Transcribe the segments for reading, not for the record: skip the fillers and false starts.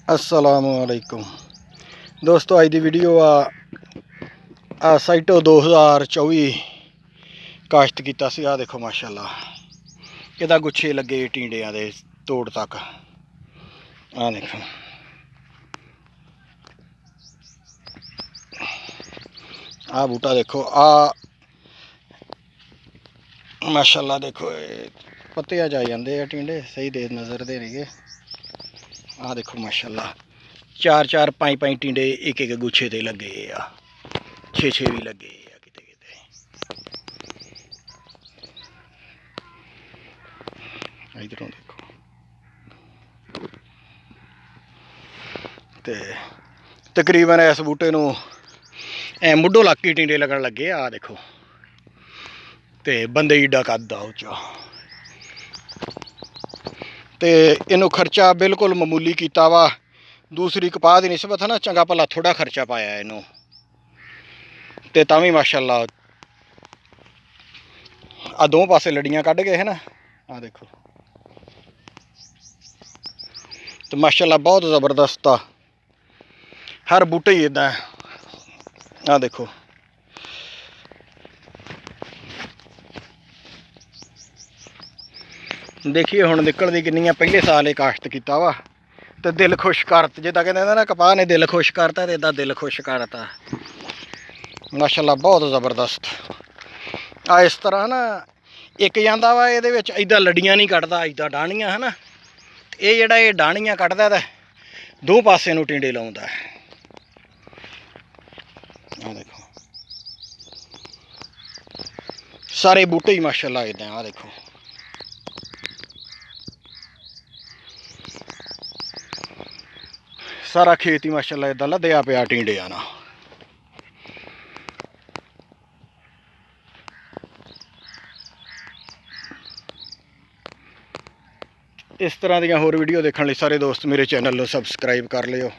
अस्सलामुअलैकुम दोस्तों, अज की वीडियो आ साइटो 2024 काश्त किया सी। आ देखो माशाअल्लाह इहदा गुच्छे लगे टिंडियां दे तोड़ तक। आ देखो आ बूटा देखो, आ माशाअल्लाह देखो पत्ते आ जाते हैं टिंडे सही दे नज़र दे नहीं। आ देखो माशाअल्लाह 4-4 5-5 टिंडे एक एक गुच्छे ते लगे आ, 6-6 भी लगे आ किते किते। इधरों देखो ते तकरीबन इस बूटे नूं मुड्ढो लाकी टिंडे लगन लगे। आ देखो ते बंदे ईडा कद आ उच्चा ते इनू खर्चा बिल्कुल मामूली किया वा। दूसरी कपाह की निस्बत है ना चंगा भला थोड़ा खर्चा पाया इनू ते तां भी माशाअल्लाह आ दो पासे लड़ियां कढ़ गए है ना। आ देखो तो माशाअल्लाह बहुत ज़बरदस्त आ, हर बूटे ही इदा। आ देखो देखिए हुण निकलदी किन्नी। पहले साल ही काश्त किया वा तो दिल खुश कर, जिदा कहते ना कपाह ने दिल खुश करता तो इदा दिल खुश करता माशाअल्लाह बहुत ज़बरदस्त। आ इस तरह ना एक जाता वा ये इदा लड़ियां नहीं कटदा, इदा डाहनियां है ना। ये जड़ा ये डाहनियां कटदा तो दो पासे नूं टिंडे लाउंदा है। आ देखो सारे बूटे ही माशाअल्लाह इदा। आ देखो सारा खेत ही माशाअल्लाह इदा लदया पिया टिंडियां नाल। इस तरह दी होर वीडियो देखने लई सारे दोस्त मेरे चैनल को सबसक्राइब कर लियो,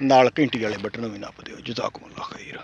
नाल घंटी वाले बटन भी नप दिओ। जज़ाकुमुल्लाह खैर।